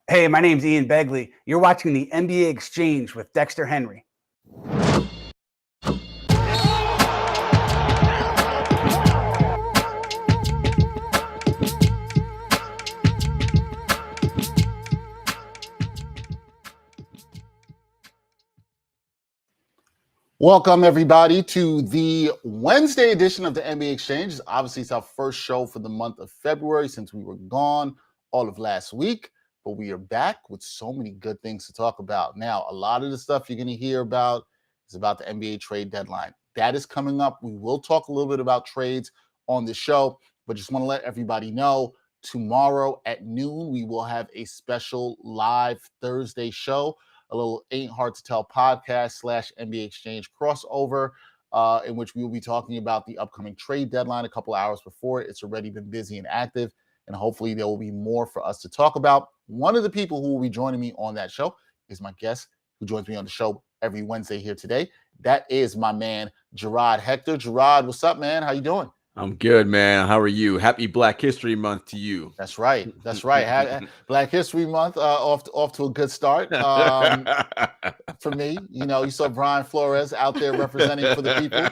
Hey, my name's Ian Begley. You're watching the NBA Exchange with Dexter Henry. Welcome, everybody, to the Wednesday edition of the NBA Exchange. Obviously, it's our first show for the month of February since we were gone all of last week. But we are back with so many good things to talk about. Now, a lot of the stuff you're going to hear about is about the NBA trade deadline. That is coming up. We will talk a little bit about trades on the show, but just want to let everybody know tomorrow at noon, we will have a special live Thursday show. A little Ain't Hard to Tell podcast / NBA Exchange crossover, in which we will be talking about the upcoming trade deadline a couple hours before it. It's already been busy and active, and hopefully there will be more for us to talk about. One of the people who will be joining me on that show is my guest who joins me on the show every Wednesday here today. That is my man, Jarod Hector. Jarod, what's up, man? How you doing? I'm good, man. How are you? Happy Black History Month to you. That's right. That's right. Black History Month off to a good start for me. You know, you saw Brian Flores out there representing for the people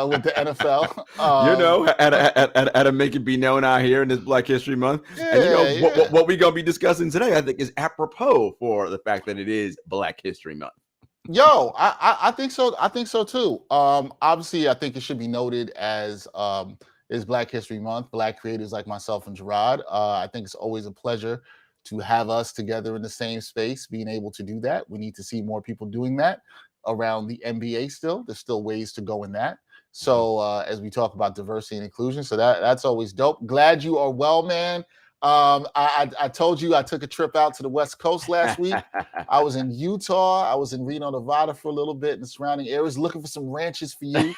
with the NFL. How to make it be known out here in this Black History Month. Yeah, and what we're gonna be discussing today, I think, is apropos for the fact that it is Black History Month. Yo, I think so. I think so too. Obviously, I think it should be noted as is Black History Month. Black creators like myself and Jarod. I think it's always a pleasure to have us together in the same space, being able to do that. We need to see more people doing that around the NBA still. There's still ways to go in that. So as we talk about diversity and inclusion, so that's always dope. Glad you are well, man. I told you I took a trip out to the West Coast last week. I was in Utah. I was in Reno, Nevada for a little bit in the surrounding areas, looking for some ranches for you.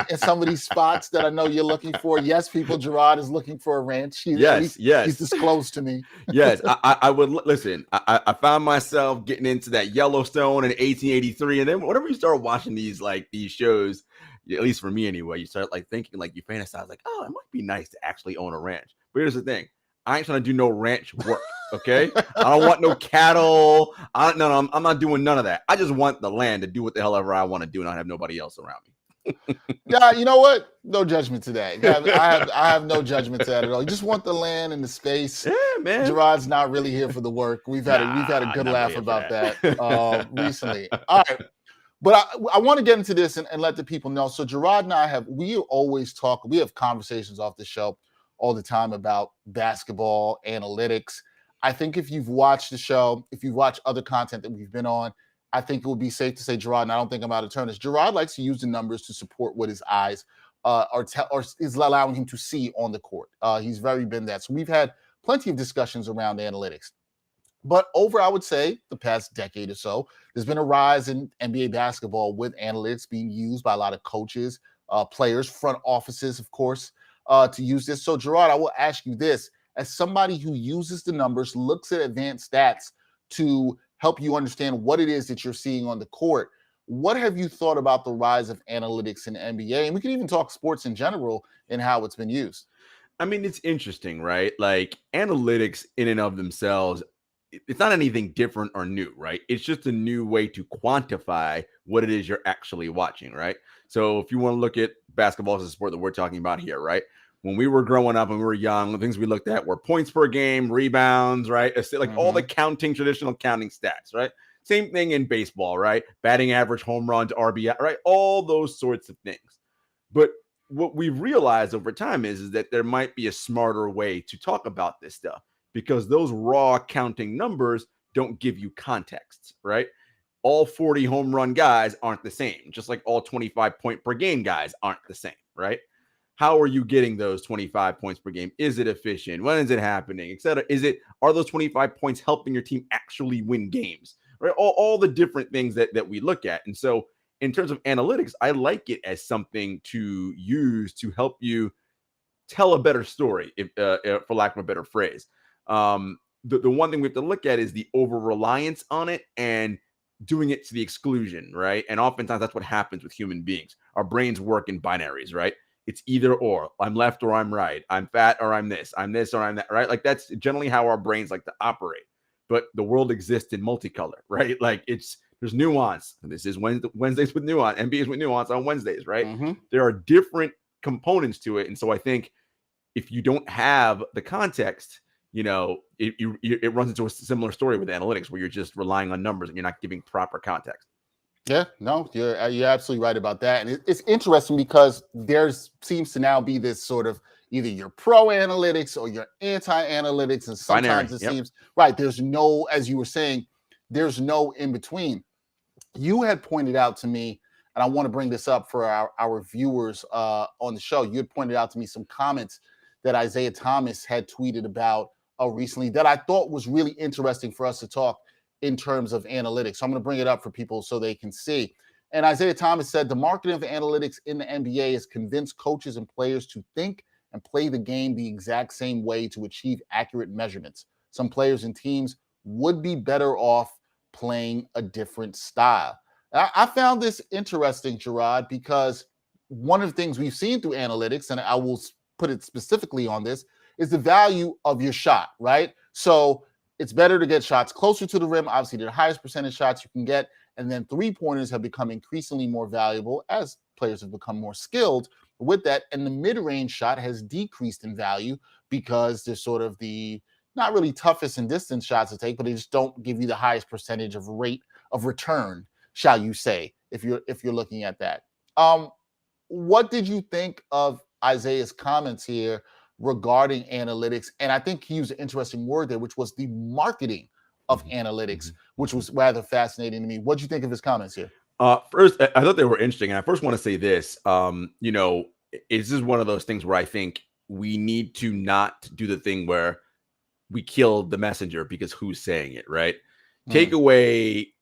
In some of these spots that I know you're looking for. Yes, people, Jarod is looking for a ranch. Yes. He's disclosed to me. Yes, I would listen. I found myself getting into that Yellowstone in 1883, and then whenever you start watching these shows, at least for me anyway, you start thinking, you fantasize oh, it might be nice to actually own a ranch. But here's the thing. I ain't trying to do no ranch work, okay? I don't want no cattle. I'm not doing none of that. I just want the land to do what the hell ever I want to do and not have nobody else around me. Yeah, you know what? No judgment to that. I have no judgment to that at all. You just want the land and the space. Yeah, man. Gerod's not really here for the work. We've had a good laugh about that recently. All right. But I want to get into this and let the people know. So Jarod and I we have conversations off the show all the time about basketball, analytics. I think if you've watched the show, if you've watched other content that we've been on, I think it would be safe to say, Jarod, and I don't think I'm out of turn, is Jarod likes to use the numbers to support what his eyes or is allowing him to see on the court. He's very been that. So we've had plenty of discussions around analytics. But over, I would say, the past decade or so, there's been a rise in NBA basketball with analytics being used by a lot of coaches, players, front offices, of course, to use this. So, Jarod, I will ask you this. As somebody who uses the numbers, looks at advanced stats to help you understand what it is that you're seeing on the court, what have you thought about the rise of analytics in the NBA? And we can even talk sports in general and how it's been used. I mean, it's interesting, right? Analytics in and of themselves, it's not anything different or new, right? It's just a new way to quantify what it is you're actually watching, right? So if you want to look at basketball as a sport that we're talking about here, right? When we were growing up and we were young, the things we looked at were points per game, rebounds, right? All the traditional counting stats, right? Same thing in baseball, right? Batting average, home runs, RBI, right? All those sorts of things. But what we've realized over time is that there might be a smarter way to talk about this stuff, because those raw counting numbers don't give you context, right? All 40 home run guys aren't the same, just like all 25 point per game guys aren't the same, right? How are you getting those 25 points per game? Is it efficient? When is it happening, et cetera? Are those 25 points helping your team actually win games, right? All the different things that we look at. And so in terms of analytics, I like it as something to use to help you tell a better story, for lack of a better phrase. The one thing we have to look at is the over-reliance on it and doing it to the exclusion, right? And oftentimes that's what happens with human beings. Our brains work in binaries, right? It's either or. I'm left or I'm right. I'm fat or I'm this. I'm this or I'm that, right? Like that's generally how our brains like to operate. But the world exists in multicolor, right? Like there's nuance. This is Wednesdays with nuance. NBA is with nuance on Wednesdays, right? Mm-hmm. There are different components to it. And so I think if you don't have the context, it runs into a similar story with analytics where you're just relying on numbers and you're not giving proper context. Yeah, no, you're absolutely right about that. And it's interesting because there seems to now be this sort of either you're pro analytics or you're anti-analytics. And sometimes it seems, right, there's no, as you were saying, there's no in between. You had pointed out to me, and I want to bring this up for our viewers on the show. You had pointed out to me some comments that Isaiah Thomas had tweeted about recently that I thought was really interesting for us to talk in terms of analytics. So I'm going to bring it up for people so they can see. And Isaiah Thomas said, the marketing of analytics in the NBA has convinced coaches and players to think and play the game the exact same way to achieve accurate measurements. Some players and teams would be better off playing a different style. I found this interesting, Jarod, because one of the things we've seen through analytics, and I will put it specifically on this, is the value of your shot, right? So it's better to get shots closer to the rim. Obviously, the highest percentage shots you can get. And then three-pointers have become increasingly more valuable as players have become more skilled with that. And the mid-range shot has decreased in value because they're sort of the not really toughest and distance shots to take, but they just don't give you the highest percentage of rate of return, shall you say, if you're looking at that. What did you think of Isaiah's comments here regarding analytics? And I think he used an interesting word there, which was the marketing of analytics, which was rather fascinating to me. What did you think of his comments here? First, I thought they were interesting. And I first want to say this, this is one of those things where I think we need to not do the thing where we kill the messenger because who's saying it, right? Take away,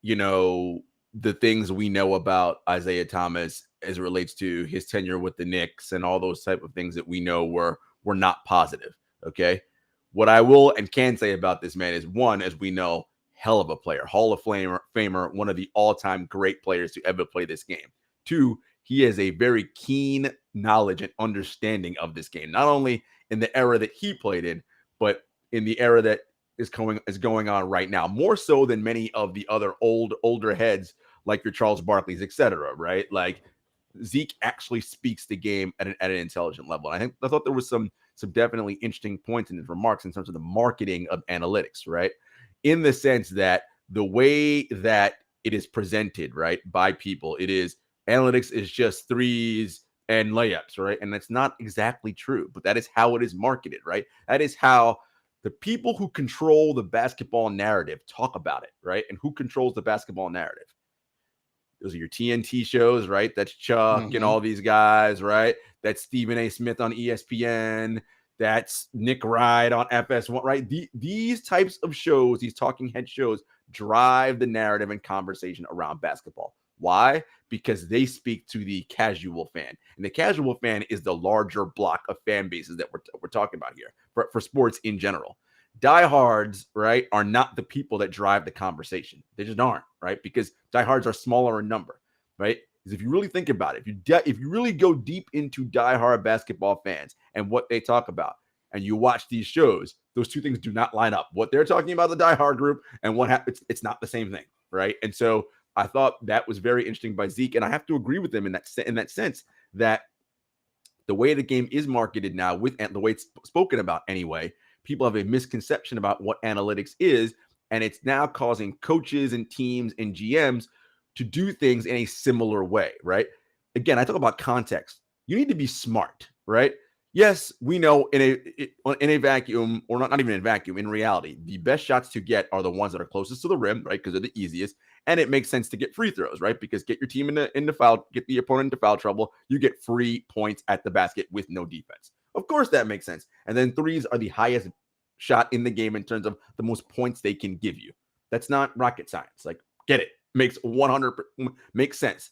the things we know about Isaiah Thomas as it relates to his tenure with the Knicks and all those type of things that we know were not positive. Okay. What I will and can say about this man is, one, as we know, hell of a player, Hall of Famer, one of the all-time great players to ever play this game. Two, he has a very keen knowledge and understanding of this game, not only in the era that he played in, but in the era that is going on right now, more so than many of the other older heads like your Charles Barkleys, etc. Right? Like Zeke actually speaks the game at an intelligent level. And I thought there was some definitely interesting points in his remarks in terms of the marketing of analytics, right? In the sense that the way that it is presented, right, by people, it is analytics is just threes and layups, right? And that's not exactly true, but that is how it is marketed, right? That is how the people who control the basketball narrative talk about it, right? And who controls the basketball narrative? Those are your TNT shows, right? That's Chuck and all these guys, right? That's Stephen A. Smith on ESPN. That's Nick Wright on FS1, right? These types of shows, these talking head shows, drive the narrative and conversation around basketball. Why? Because they speak to the casual fan. And the casual fan is the larger block of fan bases that we're talking about here for sports in general. Diehards, right, are not the people that drive the conversation. They just aren't, right? Because diehards are smaller in number, right? Because if you really think about it, if you really go deep into diehard basketball fans and what they talk about, and you watch these shows, those two things do not line up. What they're talking about, the diehard group, and what happens, it's not the same thing, right? And so I thought that was very interesting by Zeke, and I have to agree with him in that sense that the way the game is marketed now, with the way it's spoken about anyway, people have a misconception about what analytics is, and it's now causing coaches and teams and GMs to do things in a similar way, right? Again, I talk about context. You need to be smart, right? Yes, we know in a vacuum, or not even in a vacuum, in reality, the best shots to get are the ones that are closest to the rim, right? Because they're the easiest. And it makes sense to get free throws, right? Because get your team into foul, get the opponent into foul trouble, you get free points at the basket with no defense. Of course, that makes sense. And then threes are the highest shot in the game in terms of the most points they can give you. That's not rocket science. Like, get it. Makes sense.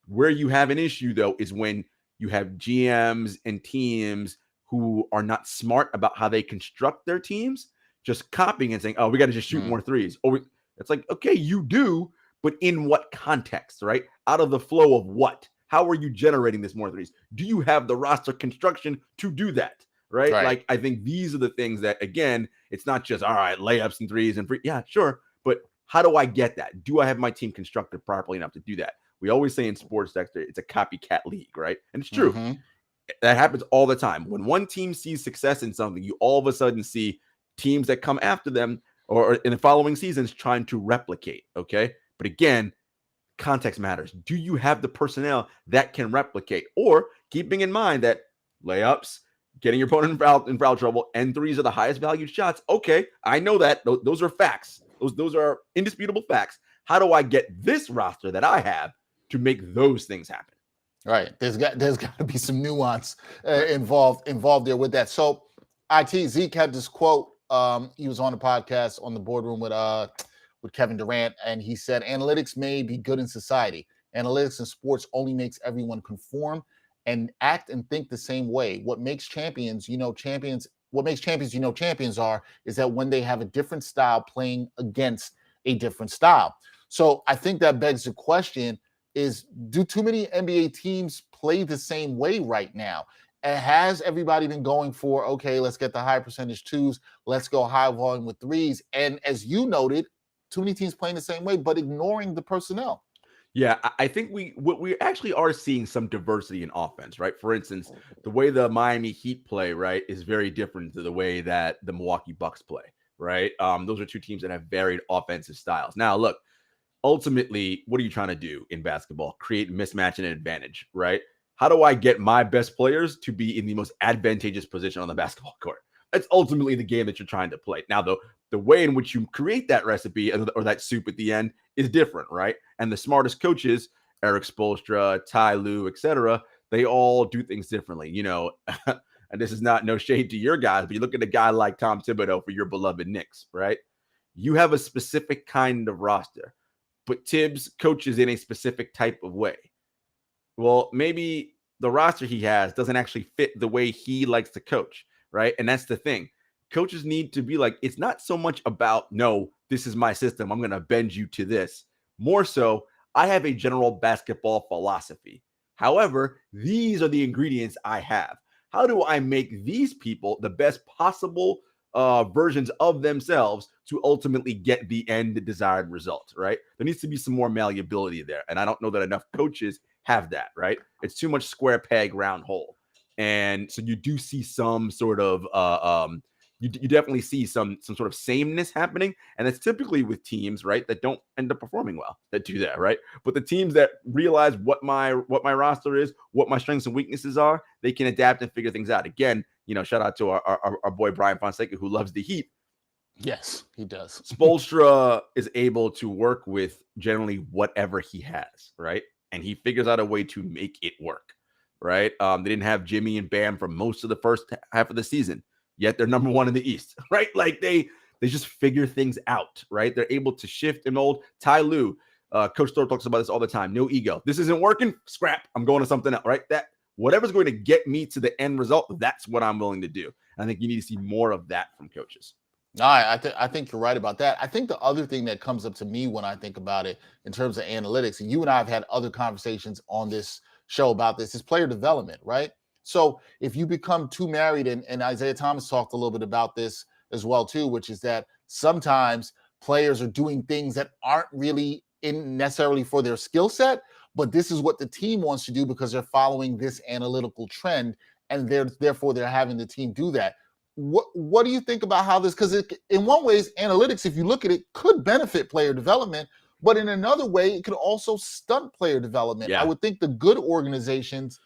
Where you have an issue, though, is when you have GMs and teams who are not smart about how they construct their teams, just copying and saying, oh, we got to just shoot more threes. Or it's like, okay, you do, but in what context, right? Out of the flow of what? How are you generating this more threes? Do you have the roster construction to do that? Right? Like, I think these are the things that, again, it's not just, all right, layups and threes and free. Yeah, sure. But how do I get that? Do I have my team constructed properly enough to do that? We always say in sports, Dexter, it's a copycat league, right? And it's true. That happens all the time. When one team sees success in something, you all of a sudden see teams that come after them or in the following seasons trying to replicate, okay? But again, context matters. Do you have the personnel that can replicate? Or keeping in mind that layups, getting your opponent in foul trouble, and threes are the highest valued shots. Okay, I know that. Those are facts. Those are indisputable facts. How do I get this roster that I have to make those things happen? Right. There's got to be some nuance involved there with that. So, Zeke had this quote. He was on the podcast on the boardroom with Kevin Durant, and he said, "Analytics may be good in society. Analytics in sports only makes everyone conform and act and think the same way. What makes champions, champions are is that when they have a different style playing against a different style." So I think that begs the question is, do too many NBA teams play the same way right now? And has everybody been going for, okay, let's get the high percentage twos, let's go high volume with threes? And as you noted, too many teams playing the same way, but ignoring the personnel. Yeah, I think we actually are seeing some diversity in offense, right? For instance, the way the Miami Heat play, right, is very different to the way that the Milwaukee Bucks play, right? Those are two teams that have varied offensive styles. Now, look, ultimately, what are you trying to do in basketball? Create mismatch and advantage, right? How do I get my best players to be in the most advantageous position on the basketball court? That's ultimately the game that you're trying to play. Now, the way in which you create that recipe or that soup at the end is different, right? And the smartest coaches, Eric Spoelstra, Ty Lue, etc., they all do things differently, and this is no shade to your guys, but you look at a guy like Tom Thibodeau for your beloved Knicks, right? You have a specific kind of roster, but Tibbs coaches in a specific type of way. Well, maybe the roster he has doesn't actually fit the way he likes to coach, right? And that's the thing. Coaches need to be like, it's not so much about, no, this is my system, I'm going to bend you to this. More so, I have a general basketball philosophy. However, these are the ingredients I have. How do I make these people the best possible versions of themselves to ultimately get the end desired result, right? There needs to be some more malleability there. And I don't know that enough coaches have that, right? It's too much square peg, round hole. And so you do see some sort of you definitely see some sort of sameness happening, and it's typically with teams, right, that don't end up performing well that do that, right? But the teams that realize what my roster is, what my strengths and weaknesses are, they can adapt and figure things out. Again, shout out to our boy Brian Fonseca, who loves the Heat. Yes, he does. Spoelstra is able to work with generally whatever he has, right? And he figures out a way to make it work, right? They didn't have Jimmy and Bam for most of the first half of the season, yet they're number one in the East, right? Like they just figure things out, right? They're able to shift and mold. Ty Lue, Coach Thor talks about this all the time. No ego. This isn't working. Scrap. I'm going to something else, right? That whatever's going to get me to the end result, that's what I'm willing to do. And I think you need to see more of that from coaches. No, I think you're right about that. I think the other thing that comes up to me when I think about it in terms of analytics, and you and I have had other conversations on this show about this, is player development, right? So if you become too married, and Isaiah Thomas talked a little bit about this as well too, which is that sometimes players are doing things that aren't really in necessarily for their skill set, but this is what the team wants to do because they're following this analytical trend, and therefore they're having the team do that. What do you think about how this, because in one ways, analytics, if you look at it, could benefit player development, but in another way, it could also stunt player development. Yeah. I would think the good organizations,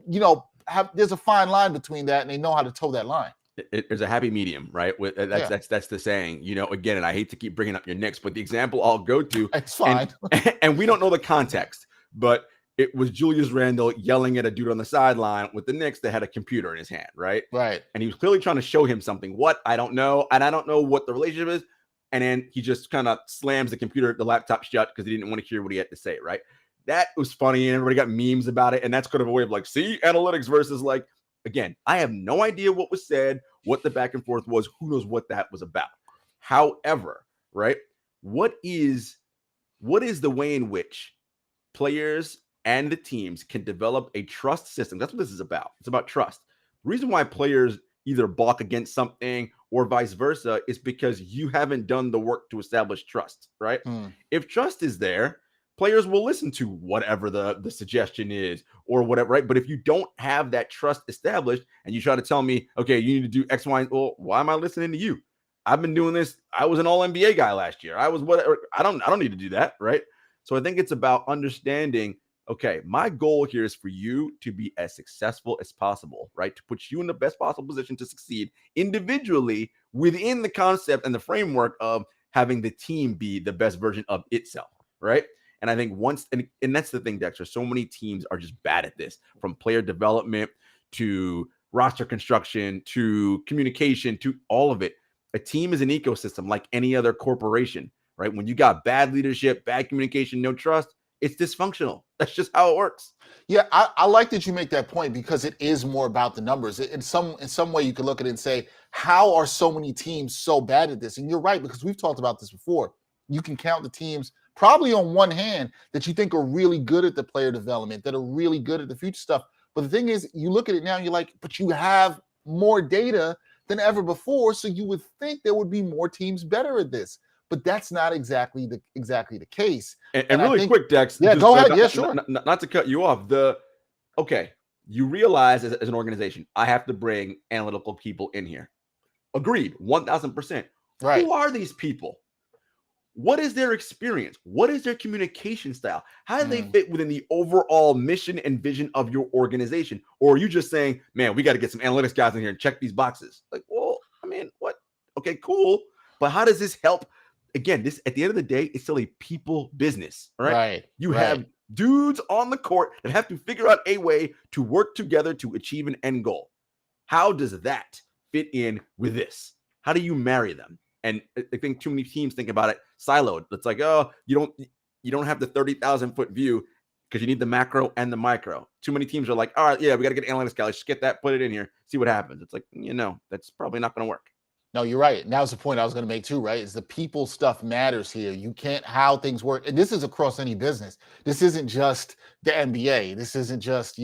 there's a fine line between that, and they know how to toe that line. There's a happy medium, right? That's the saying, again, and I hate to keep bringing up your Knicks, but the example I'll go to, it's fine. And we don't know the context, but it was Julius Randle yelling at a dude on the sideline with the Knicks that had a computer in his hand, right? Right. And he was clearly trying to show him something. What? I don't know. And I don't know what the relationship is. And then he just kind of slams the laptop shut because he didn't want to hear what he had to say, right? That was funny, and everybody got memes about it. And that's kind of a way of like, see, analytics versus like, again, I have no idea what was said, what the back and forth was. Who knows what that was about? However, right, what is the way in which players and the teams can develop a trust system. That's what this is about. It's about trust. The reason why players either balk against something or vice versa is because you haven't done the work to establish trust, right? If trust is there, players will listen to whatever the suggestion is or whatever, right? But if you don't have that trust established and you try to tell me, okay, you need to do X, Y, well, why am I listening to you? I've been doing this. I was an all NBA guy last year. I was whatever. I don't need to do that, right? So I think it's about understanding, okay, my goal here is for you to be as successful as possible, right? To put you in the best possible position to succeed individually within the concept and the framework of having the team be the best version of itself, right? And I think and that's the thing, Dexter, so many teams are just bad at this, from player development to roster construction to communication to all of it. A team is an ecosystem like any other corporation, right? When you got bad leadership, bad communication, no trust, it's dysfunctional. That's just how it works. Yeah, I like that you make that point, because it is more about the numbers. In some way, you could look at it and say, how are so many teams so bad at this? And you're right, because we've talked about this before. You can count the teams probably on one hand that you think are really good at the player development, that are really good at the future stuff. But the thing is, you look at it now and you're like, but you have more data than ever before, so you would think there would be more teams better at this. But that's not exactly the case. And really quick, Dex. Yeah, go ahead. Yeah, sure. Not to cut you off. Okay, you realize as an organization, I have to bring analytical people in here. Agreed, 1,000%. Right. Who are these people? What is their experience? What is their communication style? How do they fit within the overall mission and vision of your organization? Or are you just saying, man, we got to get some analytics guys in here and check these boxes? Like, well, I mean, what? Okay, cool. But how does this help? Again, this at the end of the day, it's still a people business, right? You have dudes on the court that have to figure out a way to work together to achieve an end goal. How does that fit in with this? How do you marry them? And I think too many teams think about it siloed. It's like, oh, you don't have the 30,000 foot view because you need the macro and the micro. Too many teams are like, all right, yeah, we got to get analytics guys. Just get that, put it in here, see what happens. It's like, that's probably not going to work. No, you're right. And that was the point I was going to make too, right? Is the people stuff matters here. You can't how things work. And this is across any business. This isn't just the NBA. This isn't just,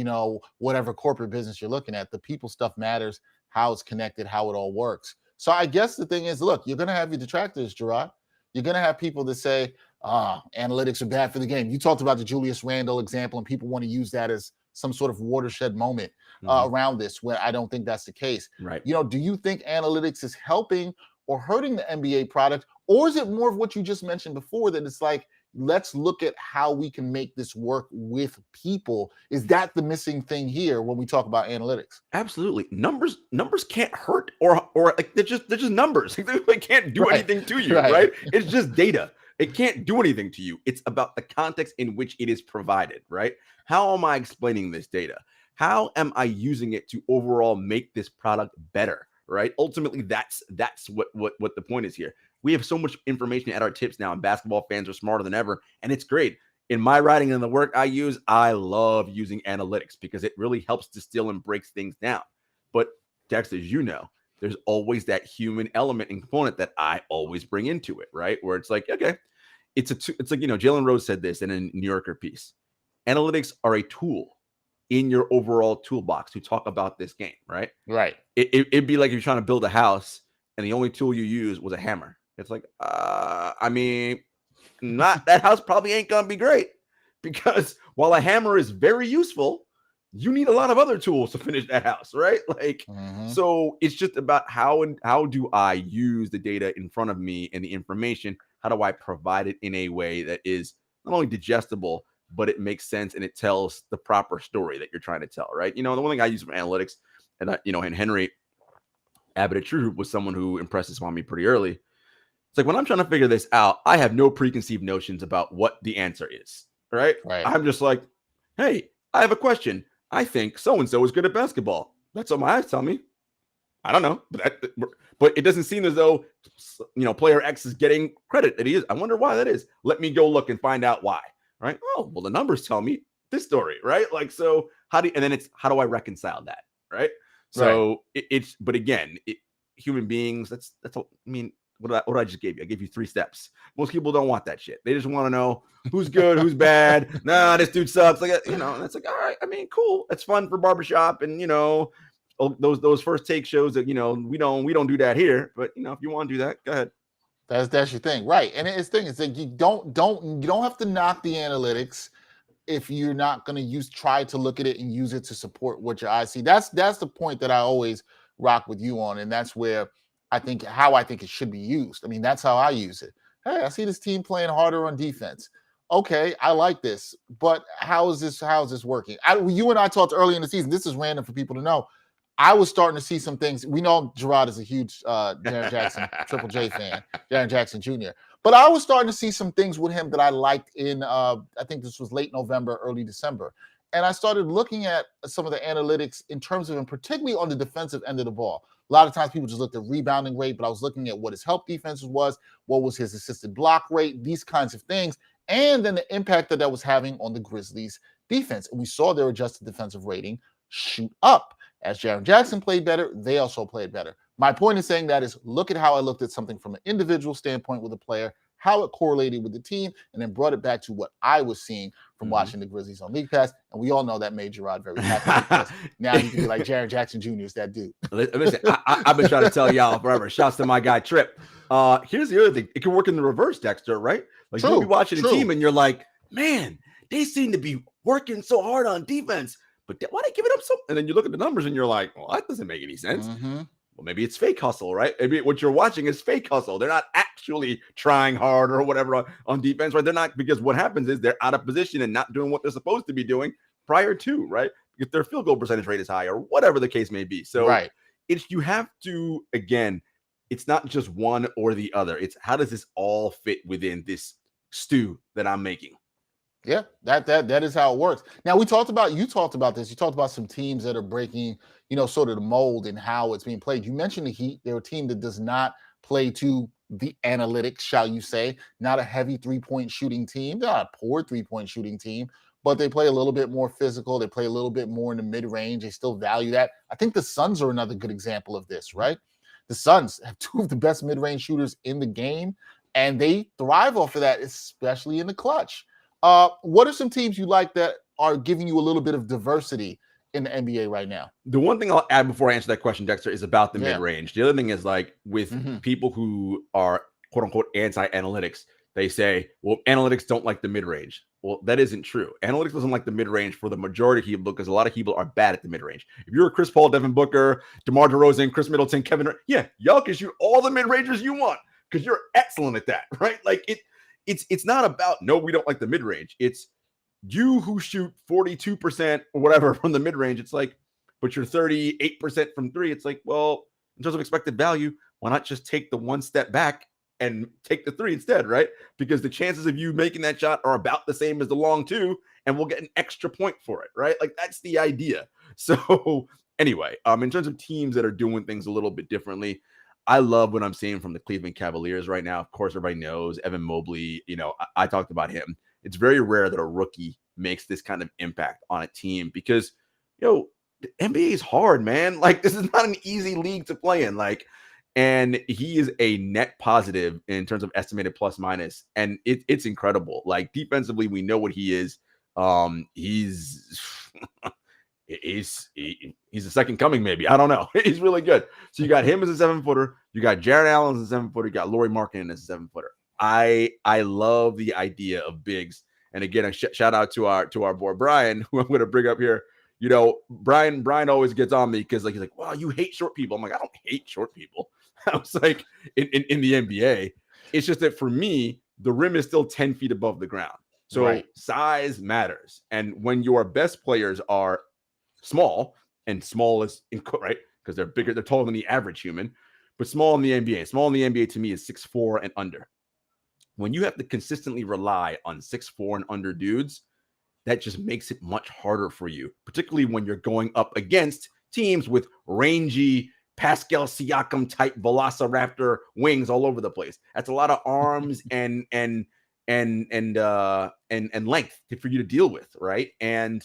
whatever corporate business you're looking at. The people stuff matters, how it's connected, how it all works. So I guess the thing is, look, you're going to have your detractors, Jarod. You're going to have people that say, analytics are bad for the game. You talked about the Julius Randle example, and people want to use that as some sort of watershed moment around this, when I don't think that's the case. Right. Do you think analytics is helping or hurting the NBA product? Or is it more of what you just mentioned before, that it's like, let's look at how we can make this work with people? Is that the missing thing here when we talk about analytics? Absolutely. Numbers can't hurt or like they're just numbers. They can't do anything to you, right? It's just data. It can't do anything to you. It's about the context in which it is provided, right? How am I explaining this data? How am I using it to overall make this product better, right? Ultimately, that's what the point is here. We have so much information at our tips now, and basketball fans are smarter than ever, and it's great. In my writing and the work I use, I love using analytics because it really helps distill and breaks things down. But Dexter, as you know, there's always that human element and component that I always bring into it, right? Where it's like, okay, it's like, Jalen Rose said this in a New Yorker piece. Analytics are a tool in your overall toolbox to talk about this game, right? Right. It'd be like if you're trying to build a house and the only tool you use was a hammer. It's like, not that house probably ain't gonna be great, because while a hammer is very useful, you need a lot of other tools to finish that house, right? Like, so it's just about how do I use the data in front of me and the information? How do I provide it in a way that is not only digestible, but it makes sense and it tells the proper story that you're trying to tell, right? The one thing I use for analytics, and and Henry Abbott at True was someone who impressed this on me pretty early. It's like, when I'm trying to figure this out, I have no preconceived notions about what the answer is, right? I'm just like, hey, I have a question. I think so-and-so is good at basketball. That's what my eyes tell me. I don't know, but it doesn't seem as though, player X is getting credit that he is. I wonder why that is. Let me go look and find out why, right? Oh, well, the numbers tell me this story, right? Like, so how do I reconcile that, right? So but again, human beings, what did I just give you? I gave you 3 steps. Most people don't want that shit. They just want to know who's good, who's bad. Nah, this dude sucks. Like, and it's like, all right. I mean, cool. It's fun for barbershop, and those first take shows that we don't do that here. But if you want to do that, go ahead. That's your thing, right? And it's like you don't have to knock the analytics if you're not going to try to look at it and use it to support what your eyes see. That's the point that I always rock with you on, and that's where I think it should be used. I mean, that's how I use it. Hey, I see this team playing harder on defense. Okay, I like this, but how is this working? You and I talked early in the season. This is random for people to know. I was starting to see some things. We know Jarod is a huge Jaren Jackson, Triple J fan, Jaren Jackson Jr. But I was starting to see some things with him that I liked in, I think this was late November, early December. And I started looking at some of the analytics in terms of, and particularly on the defensive end of the ball. A lot of times people just looked at rebounding rate, but I was looking at what his help defenses was, what was his assisted block rate, these kinds of things, and then the impact that was having on the Grizzlies defense. And we saw their adjusted defensive rating shoot up. As Jaren Jackson played better, they also played better. My point in saying that is look at how I looked at something from an individual standpoint with a player, how it correlated with the team, and then brought it back to what I was seeing from watching the Grizzlies on League Pass. And we all know that made Jarod very happy because now he can be like Jaren Jackson Jr. is that dude. Listen, I've been trying to tell y'all forever. Shouts to my guy Trip. Here's the other thing. It can work in the reverse, Dexter, right? Like you'll be watching a team and you're like, man, they seem to be working so hard on defense. But why they giving up so? And then you look at the numbers and you're like, well, that doesn't make any sense. Well, maybe it's fake hustle, right? Maybe what you're watching is fake hustle. They're not actually trying hard or whatever on defense, right? They're not, because what happens is they're out of position and not doing what they're supposed to be doing prior to, right? If their field goal percentage rate is high or whatever the case may be. So you have to, again, it's not just one or the other. It's how does this all fit within this stew that I'm making? Yeah, that is how it works. Now you talked about this. You talked about some teams that are breaking, sort of the mold and how it's being played. You mentioned the Heat. They're a team that does not play to the analytics, shall you say, not a heavy 3-point shooting team. They're not a poor 3-point shooting team, but they play a little bit more physical. They play a little bit more in the mid-range. They still value that. I think the Suns are another good example of this, right? The Suns have 2 of the best mid-range shooters in the game, and they thrive off of that, especially in the clutch. What are some teams you like that are giving you a little bit of diversity in the NBA right now? The one thing I'll add before I answer that question, Dexter, is about the mid-range. The other thing is like with people who are quote unquote anti-analytics, they say, well, analytics don't like the mid-range. Well, that isn't true. Analytics doesn't like the mid-range for the majority of people because a lot of people are bad at the mid-range. If you're a Chris Paul, Devin Booker, DeMar DeRozan, Chris Middleton, Kevin, y'all can shoot all the mid-rangers you want because you're excellent at that, right? Like it's not about, no, we don't like the mid-range. It's you who shoot 42% or whatever from the mid-range. It's like, but you're 38% from 3. It's like, well, in terms of expected value, why not just take the one step back and take the 3 instead, right? Because the chances of you making that shot are about the same as the long 2, and we'll get an extra point for it, right? Like that's the idea. So anyway, in terms of teams that are doing things a little bit differently, I love what I'm seeing from the Cleveland Cavaliers right now. Of course, everybody knows Evan Mobley. I talked about him. It's very rare that a rookie makes this kind of impact on a team because, the NBA is hard, man. Like, this is not an easy league to play in. Like, and he is a net positive in terms of estimated plus minus. And it's incredible. Like, defensively, we know what he is. He's he's a second coming, maybe. I don't know. He's really good. So you got him as a 7-footer. You got Jarrett Allen as a 7-footer. You got Lauri Markkanen as a 7-footer. I love the idea of bigs. And again, a shout out to our boy Brian, who I'm going to bring up here. Brian always gets on me because he's like, wow, you hate short people. I'm like, I don't hate short people. I was like, in the NBA, it's just that for me, the rim is still 10 feet above the ground. So size matters. And when your best players are small, and small is right because they're bigger, they're taller than the average human, but small in the NBA. Small in the NBA to me is 6'4" and under. When you have to consistently rely on 6'4" and under dudes, that just makes it much harder for you, particularly when you're going up against teams with rangy Pascal Siakam type Velociraptor wings all over the place. That's a lot of arms and length for you to deal with, right? And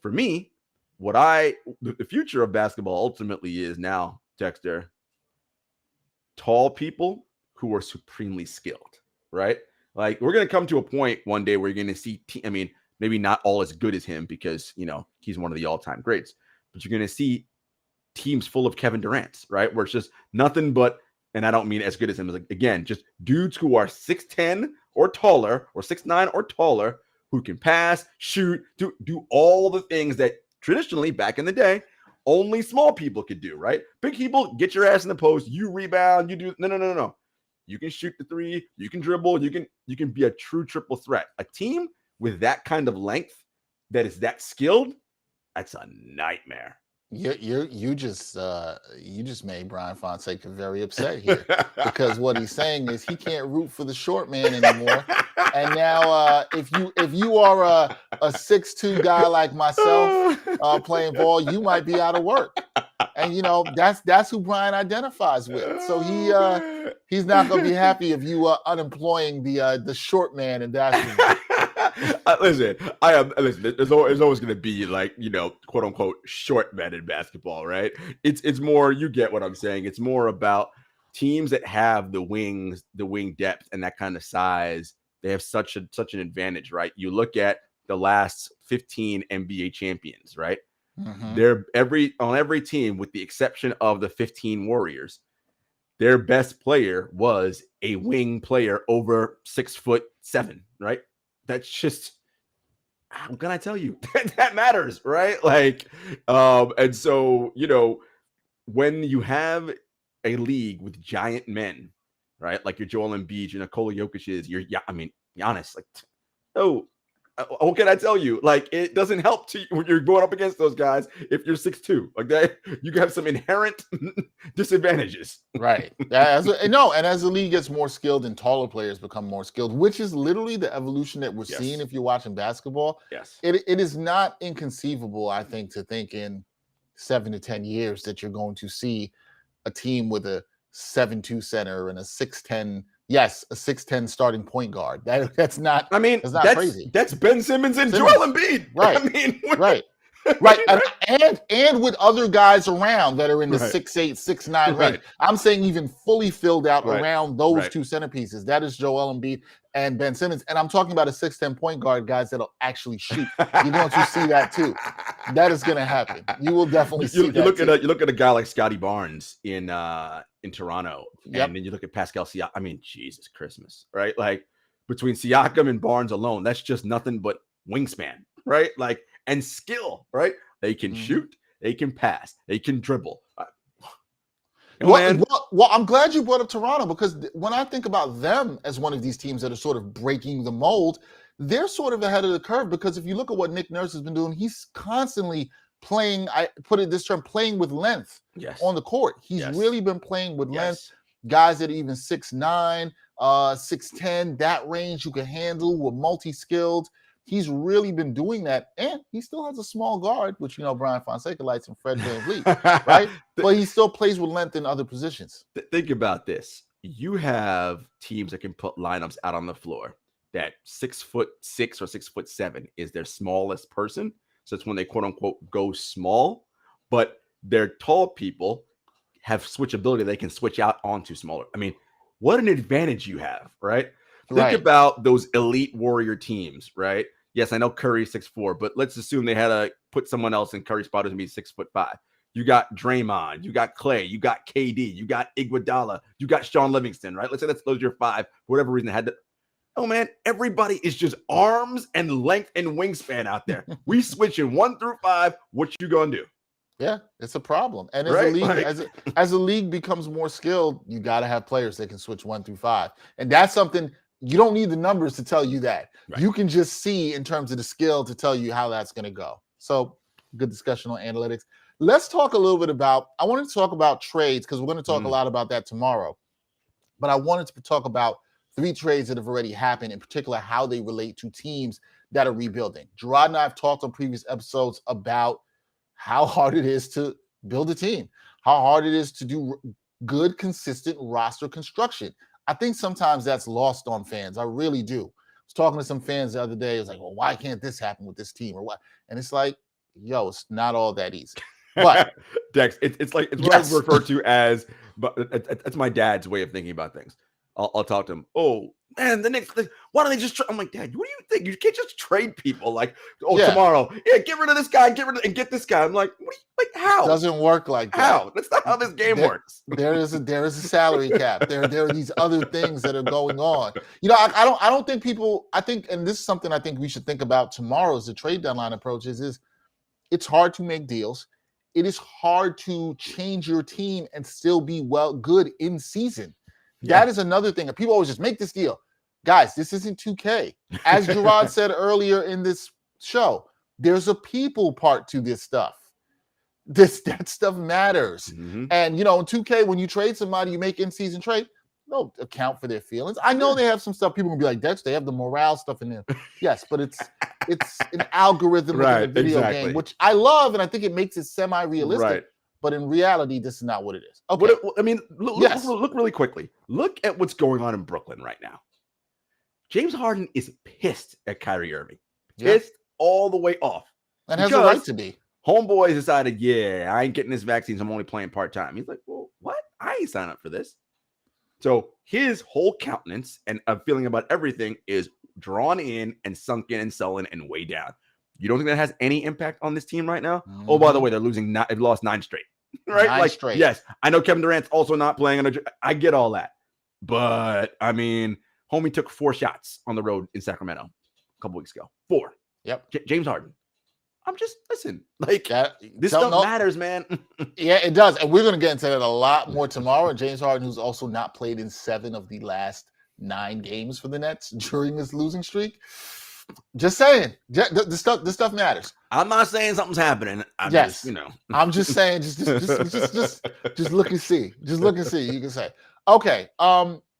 for me, the future of basketball ultimately is now, Dexter, tall people who are supremely skilled, right? Like we're going to come to a point one day where you're going to see, maybe not all as good as him because, he's one of the all-time greats, but you're going to see teams full of Kevin Durant's, right? Where it's just nothing but, and I don't mean as good as him, like, again, just dudes who are 6'10 or taller or 6'9 or taller who can pass, shoot, do all the things that traditionally back in the day, only small people could do, right? Big people, get your ass in the post, you rebound, you do, no. You can shoot the three, you can dribble, you can be a true triple threat. A team with that kind of length that is that skilled, that's a nightmare. You just made Brian Fonseca very upset here because what he's saying is he can't root for the short man anymore. And now, if you are a 6'2" guy like myself playing ball, you might be out of work. And that's who Brian identifies with. So he's not going to be happy if you are unemploying the short man in basketball. Listen, there's always going to be like, quote unquote short men in basketball, right? It's more, you get what I'm saying. It's more about teams that have the wing depth and that kind of size. They have such an advantage, right? You look at the last 15 NBA champions, right? Mm-hmm. They're on every team with the exception of the 15 Warriors. Their best player was a wing player over 6'7", right? That's just, how can I tell you? That matters, right? Like, and so, when you have a league with giant men, right? Like your Joel Embiid, your Nikola Jokic's, Giannis, like, what can I tell you? Like, it doesn't help when you're going up against those guys if you're 6'2". Like that, you have some inherent disadvantages. Right. As the league gets more skilled and taller players become more skilled, which is literally the evolution that we're seeing if you're watching basketball. Yes. It is not inconceivable, I think, to think in 7 to 10 years that you're going to see a team with a 7'2" center and a 6'10". Yes, a 6'10" starting point guard. That's not. That's not crazy. That's Ben Simmons and Joel Embiid. Right. Right. And with other guys around that are in the 6'8", 6'9" range. I'm saying even fully filled out around those two centerpieces. That is Joel Embiid and Ben Simmons. And I'm talking about a 6'10" point guard guys that'll actually shoot. You're going to see that too. That is going to happen. You will definitely see that. You look at a guy like Scotty Barnes in Toronto, and then you look at Pascal Siakam. Jesus Christmas, right? Like between Siakam and Barnes alone, that's just nothing but wingspan, right? Like, and skill, right? They can shoot, they can pass, they can dribble. Well, I'm glad you brought up Toronto because when I think about them as one of these teams that are sort of breaking the mold, they're sort of ahead of the curve because if you look at what Nick Nurse has been doing, he's constantly playing, I put it this term, playing with length on the court. He's really been playing with length. Guys that are even 6'9", 6'10", that range you can handle, who are multi-skilled. He's really been doing that. And he still has a small guard, which, Brian Fonseca likes and Fred VanVleet, right? But he still plays with length in other positions. Think about this. You have teams that can put lineups out on the floor that 6'6" or 6'7" is their smallest person. So it's when they quote unquote go small, but their tall people have switchability. They can switch out onto smaller. What an advantage you have, right? Think about those elite Warrior teams, right? Yes, I know Curry's 6'4", but let's assume they had to put someone else in Curry's spot who's going to be 6'5". You got Draymond, you got Clay, you got KD, you got Iguodala, you got Sean Livingston, right? Let's say those are your five. For whatever reason, they had to. Oh man, everybody is just arms and length and wingspan out there. We switch in 1 through 5. What you gonna do? Yeah, it's a problem. And as a league becomes more skilled, you got to have players that can switch 1 through 5, and that's something. You don't need the numbers to tell you that. You can just see in terms of the skill to tell you how that's going to go. So good discussion on analytics. Let's talk a little bit I wanted to talk about trades because we're going to talk a lot about that tomorrow. But I wanted to talk about 3 trades that have already happened, in particular, how they relate to teams that are rebuilding. Jarod and I have talked on previous episodes about how hard it is to build a team, how hard it is to do good, consistent roster construction. I think sometimes that's lost on fans. I really do. I was talking to some fans the other day. I was like, well, why can't this happen with this team or what? And it's like, it's not all that easy. But Dex, it's what I refer to as, but that's my dad's way of thinking about things. I'll talk to him. Oh man, the Knicks. Why don't they just? I'm like, Dad, what do you think? You can't just trade people. Like, tomorrow, get rid of this guy, and get this guy. I'm like, how? It doesn't work like that. How? That's not how this game works. There is a salary cap. There are these other things that are going on. I don't think people. I think, and this is something I think we should think about tomorrow as the trade deadline approaches. Is it's hard to make deals. It is hard to change your team and still be good in season. Yeah. That is another thing. People always just make this deal. Guys, this isn't 2K. As Jarod said earlier in this show, there's a people part to this stuff. That stuff matters. Mm-hmm. And, in 2K, when you trade somebody, you make in-season trade, don't account for their feelings. I know they have some stuff. People will be like, Dexter, they have the morale stuff in there. Yes, but it's an algorithm in a video game, which I love, and I think it makes it semi-realistic. Right. But in reality, this is not what it is. Okay. Look really quickly. Look at what's going on in Brooklyn right now. James Harden is pissed at Kyrie Irving. Pissed all the way off. And has a right to be. Homeboys decided, I ain't getting this vaccine, so I'm only playing part-time. He's like, well, what? I ain't signed up for this. So his whole countenance and a feeling about everything is drawn in and sunk in and sullen and way down. You don't think that has any impact on this team right now? Mm-hmm. Oh, by the way, they've lost 9 straight. Right? 9 straight. Yes, I know Kevin Durant's also not playing. I get all that. But, homie took 4 shots on the road in Sacramento a couple weeks ago. 4. Yep. James Harden. This stuff matters, man. Yeah, it does. And we're going to get into that a lot more tomorrow. James Harden, who's also not played in 7 of the last 9 games for the Nets during this losing streak. Just saying, this stuff matters. I'm not saying something's happening. I'm just saying, just look and see. Just look and see. You can say, okay.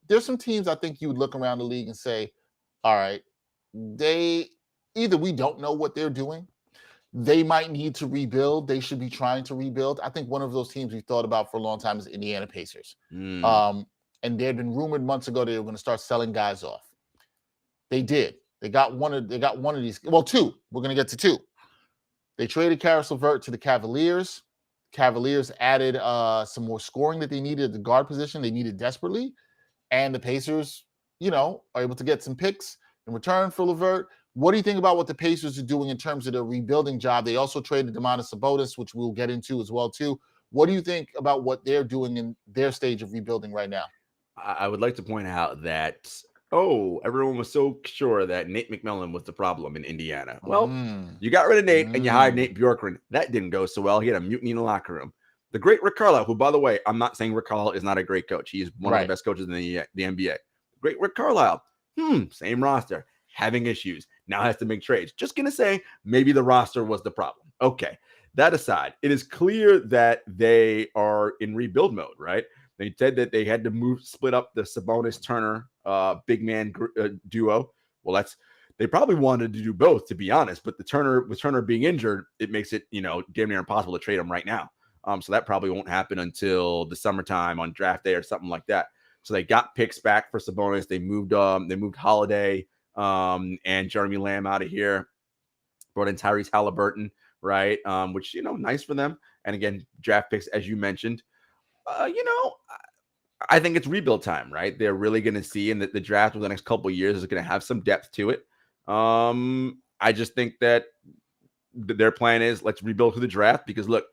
There's some teams I think you would look around the league and say, all right, we don't know what they're doing. They might need to rebuild. They should be trying to rebuild. I think one of those teams we thought about for a long time is the Indiana Pacers. And they had been rumored months ago they were going to start selling guys off. They did. They got one of these. Well, 2. We're going to get to 2. They traded Karis LeVert to the Cavaliers. Cavaliers added some more scoring that they needed at the guard position. They needed desperately. And the Pacers, are able to get some picks in return for LeVert. What do you think about what the Pacers are doing in terms of their rebuilding job? They also traded Domantas Sabonis, which we'll get into as well, too. What do you think about what they're doing in their stage of rebuilding right now? I would like to point out that, everyone was so sure that Nate McMillan was the problem in Indiana. Well, you got rid of Nate and you hired Nate Bjorkgren. That didn't go so well. He had a mutiny in the locker room. The great Rick Carlisle, who, by the way, I'm not saying Rick Carlisle is not a great coach. He is one of the best coaches in the NBA. Great Rick Carlisle, same roster, having issues. Now has to make trades. Just going to say maybe the roster was the problem. Okay. That aside, it is clear that they are in rebuild mode, right? They said that they had to split up the Sabonis-Turner big man duo. Well, they probably wanted to do both, to be honest. But with Turner being injured, it makes it, damn near impossible to trade him right now. So that probably won't happen until the summertime on draft day or something like that. So they got picks back for Sabonis. They moved Holiday and Jeremy Lamb out of here. Brought in Tyrese Halliburton, right? Which, nice for them. And again, draft picks, as you mentioned. I think it's rebuild time, right? They're really going to see, and that the draft over the next couple of years is going to have some depth to it. I just think that their plan is let's rebuild through the draft because look,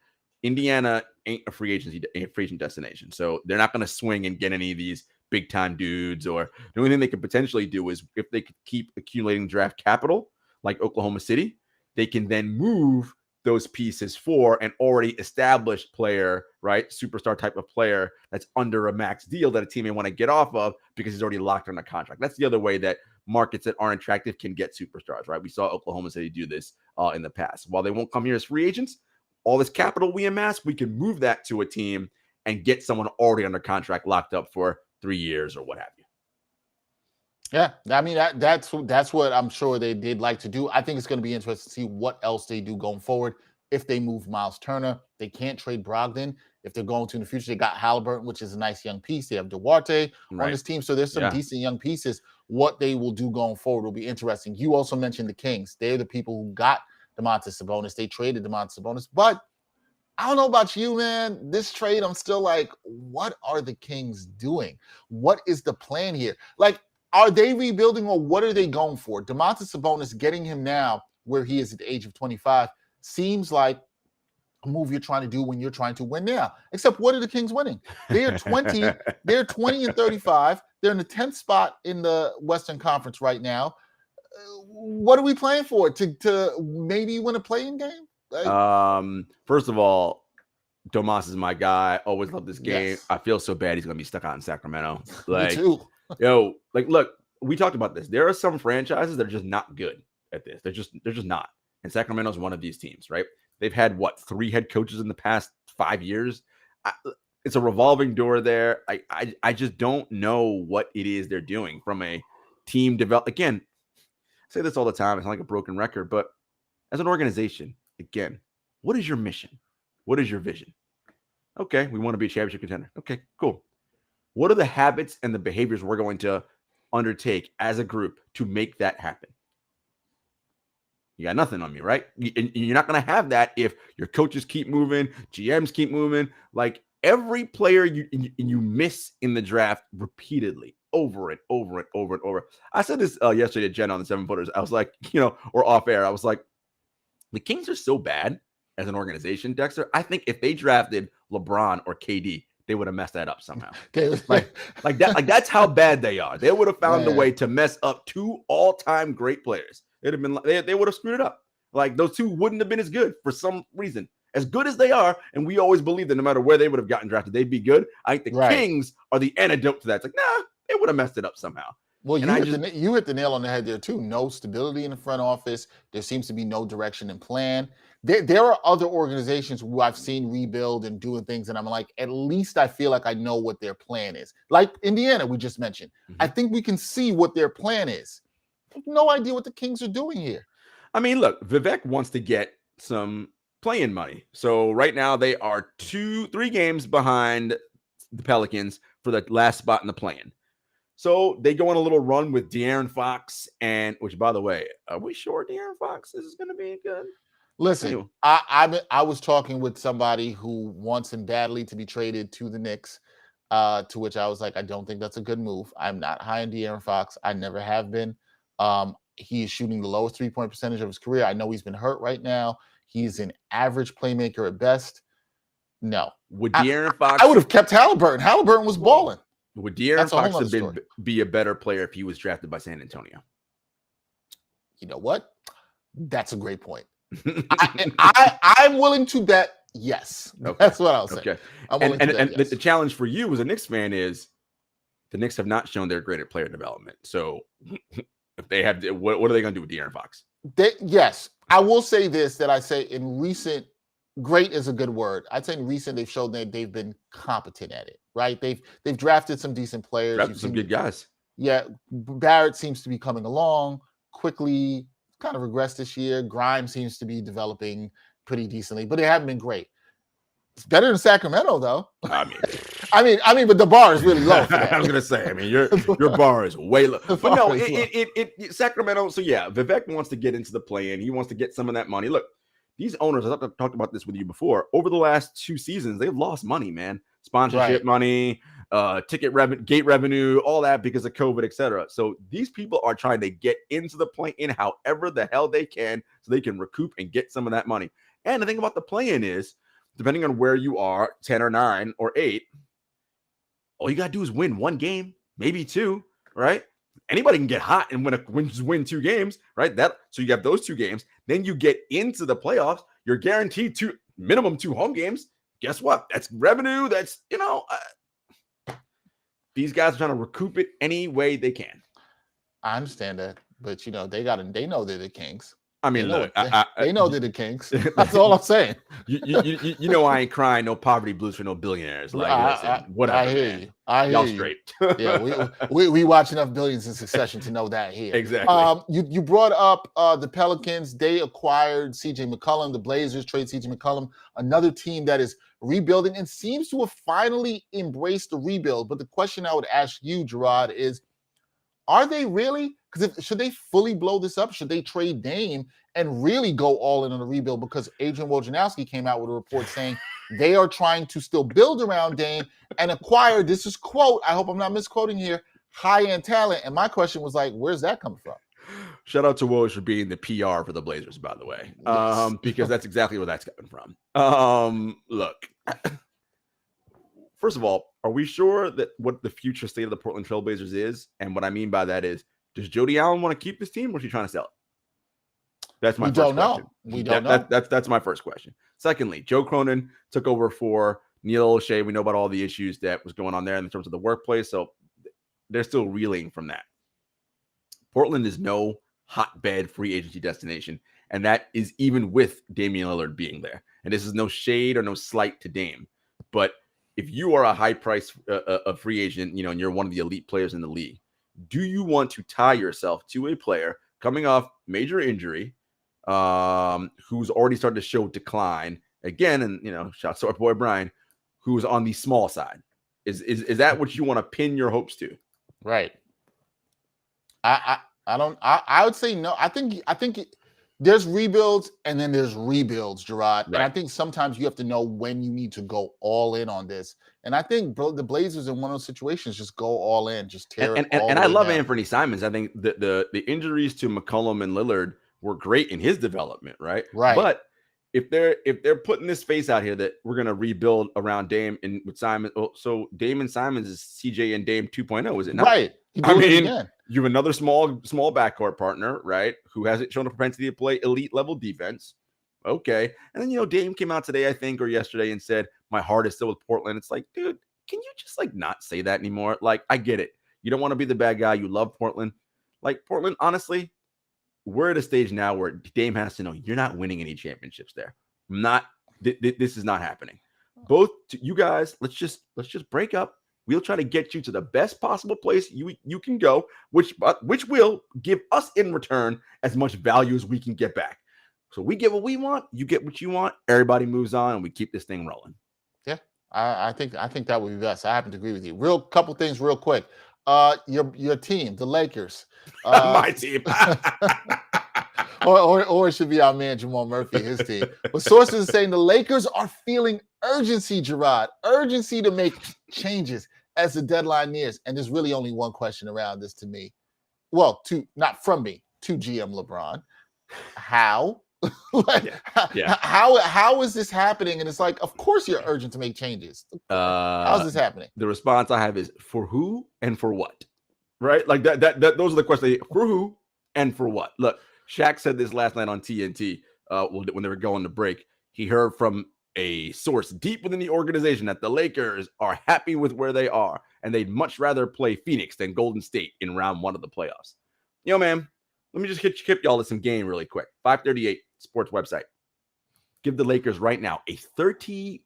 Indiana ain't a free agent destination. So they're not going to swing and get any of these big time dudes, or the only thing they could potentially do is if they could keep accumulating draft capital like Oklahoma City, they can then move those pieces for an already established player, right? Superstar type of player that's under a max deal that a team may want to get off of because he's already locked on a contract. That's the other way that markets that aren't attractive can get superstars, right? We saw Oklahoma City do this in the past. While they won't come here as free agents, all this capital we amass, we can move that to a team and get someone already under contract locked up for 3 years or what have you. Yeah, I mean, that's what I'm sure they did like to do. I think it's going to be interesting to see what else they do going forward. If they move Miles Turner, they can't trade Brogdon. If they're going to in the future, they got Halliburton, which is a nice young piece. They have Duarte on this team. So there's some decent young pieces. What they will do going forward will be interesting. You also mentioned the Kings. They're the people who got Domantas Sabonis. They traded Domantas Sabonis. But I don't know about you, man. This trade, I'm still like, what are the Kings doing? What is the plan here? Like, are they rebuilding or what are they going for? Domantas Sabonis, getting him now where he is at the age of 25, seems like a move you're trying to do when you're trying to win now. Except what are the Kings winning? They're 20, they're 20 and 35. They're in the 10th spot in the Western Conference right now. What are we playing for? To maybe win a play-in game? First of all, Domas is my guy. Always love this game. Yes. I feel so bad he's gonna be stuck out in Sacramento. Me too. Look, we talked about this. There are some franchises that are just not good at this. They're just not. And Sacramento's one of these teams, right? They've had 3 head coaches in the past 5 years. It's a revolving door there. I just don't know what it is they're doing from a team develop. Again, I say this all the time. It's not like a broken record, but as an organization, again, what is your mission? What is your vision? Okay, we want to be a championship contender. Okay, cool. What are the habits and the behaviors we're going to undertake as a group to make that happen? You got nothing on me, right? You're not going to have that if your coaches keep moving, GMs keep moving. Like every player you miss in the draft repeatedly, over and over and over and over. I said this yesterday to Jen on the 7-footers. I was like, or off air, I was like, the Kings are so bad as an organization, Dexter. I think if they drafted LeBron or KD, they would have messed that up somehow. like that. Like that's how bad they are. They would have found a way to mess up 2 all-time great players. It'd have been they would have screwed it up. Like those 2 wouldn't have been as good for some reason. As good as they are, and we always believe that no matter where they would have gotten drafted, they'd be good. I think the Kings are the antidote to that. It's like, nah, they would have messed it up somehow. Well, you hit the nail on the head there too. No stability in the front office. There seems to be no direction and plan. There are other organizations who I've seen rebuild and doing things, and I'm like, at least I feel like I know what their plan is. Like Indiana, we just mentioned. I think we can see what their plan is. I have no idea what the Kings are doing here. I mean, look, Vivek wants to get some play-in money. So right now they are 3 games behind the Pelicans for the last spot in the play-in. So they go on a little run with De'Aaron Fox, which, by the way, are we sure De'Aaron Fox is going to be good? Listen, anyway. I was talking with somebody who wants him badly to be traded to the Knicks, to which I was like, I don't think that's a good move. I'm not high on De'Aaron Fox. I never have been. He is shooting the lowest 3-point percentage of his career. I know he's been hurt right now. He's an average playmaker at best. No. Would De'Aaron Fox? I would have kept Halliburton. Halliburton was balling. Would De'Aaron Fox have be a better player if he was drafted by San Antonio? You know what? That's a great point. I'm willing to bet yes. Okay. That's what I'll say. Okay. And yes. The challenge for you as a Knicks fan is the Knicks have not shown they're great at player development. So if they have, what are they going to do with De'Aaron Fox? Yes. I will say this, that I say in recent, great is a good word. I'd say in recent, they've shown that they've been competent at it, right? They've drafted some decent players. Drafted some good guys. Yeah. Barrett seems to be coming along quickly, kind of regressed this year. Grimes seems to be developing pretty decently, but they haven't been great. It's better than Sacramento, though. I mean, but the bar is really low. I was gonna say, your bar is way low. But no, it Sacramento. So yeah, Vivek wants to get into the play-in. He wants to get some of that money. Look, these owners, I've talked about this with you before. Over the last 2 seasons, they've lost money, man. Sponsorship money, ticket revenue, gate revenue, all that because of COVID, etc. So these people are trying to get into the play-in however the hell they can, so they can recoup and get some of that money. And the thing about the play-in is, depending on where you are, 10 or 9 or 8, all you got to do is win 1 game, maybe 2, right? Anybody can get hot and win 2 games, right? So you have those 2 games. Then you get into the playoffs. You're guaranteed minimum 2 home games. Guess what? That's revenue. That's, these guys are trying to recoup it any way they can. I understand that, but they know they're the Kings. I mean, look, they know they're the Kings. That's all I'm saying. I ain't crying no poverty blues for no billionaires. Like, whatever. I hear you. Y'all straight. Yeah, we watch enough Billions in Succession to know that here. Exactly. You brought up the Pelicans. They acquired C.J. McCollum. The Blazers trade C.J. McCollum, another team that is rebuilding and seems to have finally embraced the rebuild. But the question I would ask you, Jarod, is, are they really? Because should they fully blow this up? Should they trade Dame and really go all in on the rebuild, because Adrian Wojnarowski came out with a report saying they are trying to still build around Dame and acquire, this is quote, I hope I'm not misquoting here, high-end talent. And my question was like, where's that coming from? Shout out to Woj for being the PR for the Blazers, by the way, Yes. because that's exactly where that's coming from. Look, first of all, are we sure that what the future state of the Portland Trailblazers is? And what I mean by that is, does Jody Allen want to keep this team, or is he trying to sell it? That's my first question. We don't know. That's my first question. Secondly, Joe Cronin took over for Neil O'Shea. We know about all the issues that was going on there in terms of the workplace, so they're still reeling from that. Portland is no hotbed free agency destination, and that is even with Damian Lillard being there. And this is no shade or no slight to Dame, but if you are a high price a free agent, and you're one of the elite players in the league, do you want to tie yourself to a player coming off major injury, who's already started to show decline again? And shouts to our boy Brian, who's on the small side. Is that what you want to pin your hopes to? Right. I would say no. I think there's rebuilds and then there's rebuilds, Jarod. Right. And I think sometimes you have to know when you need to go all in on this. And I think the Blazers in one of those situations just go all in, just tear it all. And I love Anthony Simons. I think the injuries to McCollum and Lillard were great in his development, right? Right. But if they're putting this face out here that we're gonna rebuild around Dame and with Simon, so Dame and Simons is CJ and Dame 2.0, is it not? Right. I mean, you have another small backcourt partner, right, who hasn't shown a propensity to play elite level defense. Okay. And then, Dame came out today, I think, or yesterday, and said, my heart is still with Portland. It's like, dude, can you just not say that anymore? Like, I get it. You don't want to be the bad guy. You love Portland. Like, Portland, honestly, we're at a stage now where Dame has to know you're not winning any championships there. This is not happening. Both you guys, let's just break up. We'll try to get you to the best possible place you can go, which will give us in return as much value as we can get back. So we get what we want, you get what you want, everybody moves on, and we keep this thing rolling. Yeah, I think that would be best. I happen to agree with you. Couple things real quick. Your team, the Lakers. My team. or it should be our man Jamal Murphy, his team. But sources are saying the Lakers are feeling urgency, Jarod. Urgency to make changes as the deadline nears. And there's really only one question around this to me. Well, not from me, to GM LeBron. How? How is this happening? And it's like, of course you're urgent to make changes. How's this happening? The response I have is for who and for what? Right? Like that those are the questions. For who and for what? Look, Shaq said this last night on TNT when they were going to break. He heard from a source deep within the organization that the Lakers are happy with where they are, and they'd much rather play Phoenix than Golden State in round 1 of the playoffs. Man, let me just hit y'all to some game really quick. 538 Sports website. Give the Lakers right now a 34%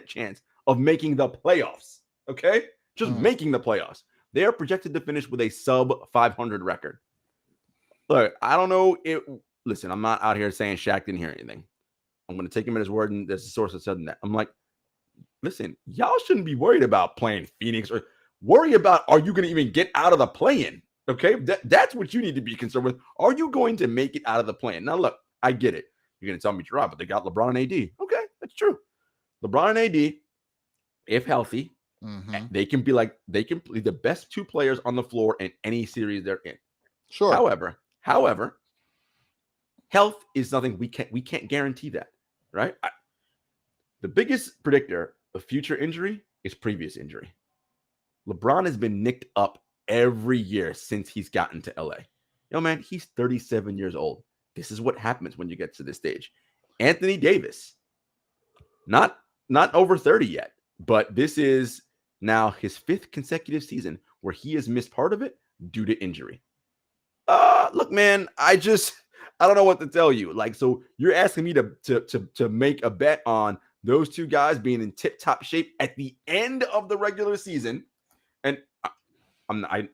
chance of making the playoffs. Okay? Just making the playoffs. They are projected to finish with a sub 500 record. Look, I don't know. Listen, I'm not out here saying Shaq didn't hear anything. I'm going to take him at his word, and there's a source that said that. I'm like, listen, y'all shouldn't be worried about playing Phoenix, or worry about, are you going to even get out of the play-in? Okay? That's what you need to be concerned with. Are you going to make it out of the play-in? Now, look, I get it. You're going to tell me you're right, but they got LeBron and AD. Okay, that's true. LeBron and AD, if healthy, they can be the best 2 players on the floor in any series they're in. Sure. However, health is something we can't guarantee that, right? The biggest predictor of future injury is previous injury. LeBron has been nicked up every year since he's gotten to LA. Man, he's 37 years old. This is what happens when you get to this stage. Anthony Davis, not over 30 yet, but this is now his 5th consecutive season where he has missed part of it due to injury. Look, man, I don't know what to tell you. Like, so you're asking me to make a bet on those 2 guys being in tip-top shape at the end of the regular season, and I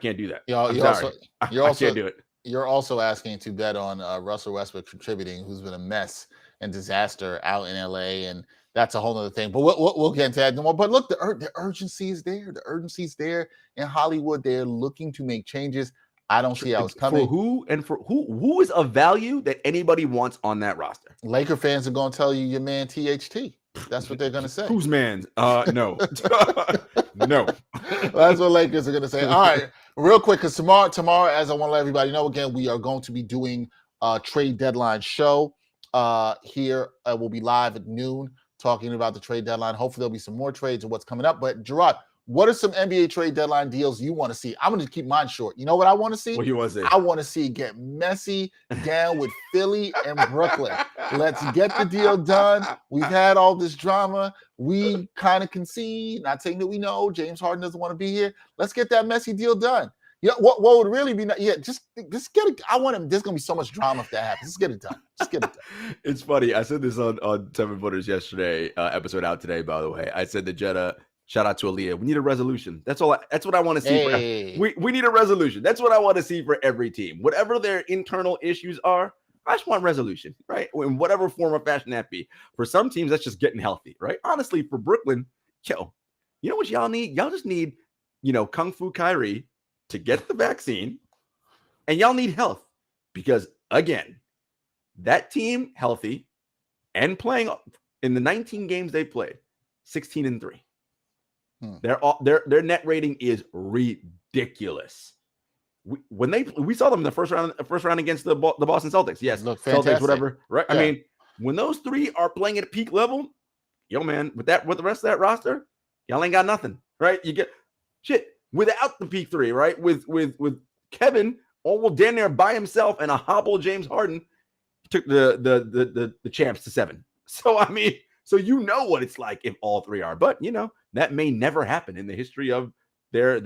can't do that. I can't do it. You're also asking to bet on Russell Westbrook contributing, who's been a mess and disaster out in LA, and that's a whole other thing. But we'll get into that no more. But look, the urgency is there. The urgency is there in Hollywood. They're looking to make changes. I don't see how it's coming. For who is of value that anybody wants on that roster? Laker fans are going to tell you your man THT. That's what they're going to say. Whose man? No. No. That's what Lakers are going to say. All right, real quick, because tomorrow, as I want to let everybody know, again, we are going to be doing a trade deadline show here. We'll be live at noon talking about the trade deadline. Hopefully there'll be some more trades and what's coming up. But Jarod, what are some NBA trade deadline deals you want to see? I'm going to keep mine short. You know what I want to see? What do you want to see? I want to see get messy down with Philly and Brooklyn. Let's get the deal done. We've had all this drama. We kind of concede. Not saying that we know James Harden doesn't want to be here. Let's get that messy deal done. Yeah, what would really be? Yeah, just get it. I want him. There's gonna be so much drama if that happens. Just get it done. Just get it done. It's funny. I said this on 7 Footers yesterday. Episode out today, by the way. I said to Jetta, shout out to Aaliyah. We need a resolution. That's all. That's what I want to see. Hey. We need a resolution. That's what I want to see for every team. Whatever their internal issues are, I just want resolution, right? In whatever form or fashion that be. For some teams, that's just getting healthy, right? Honestly, for Brooklyn, you know what y'all need? Y'all just need, Kung Fu Kyrie to get the vaccine, and y'all need health because, again, that team healthy and playing in the 19 games they played, 16-3. Their net rating is ridiculous. We saw them in the first round against the Boston Celtics. Yes, look, Celtics, whatever. Right? Yeah. I mean, when those three are playing at a peak level, man, with the rest of that roster, y'all ain't got nothing, right? You get shit without the peak three, right? With Kevin almost damn near by himself and a hobble James Harden, took the champs to 7. So I mean, what it's like if all three are, but that may never happen in the history of their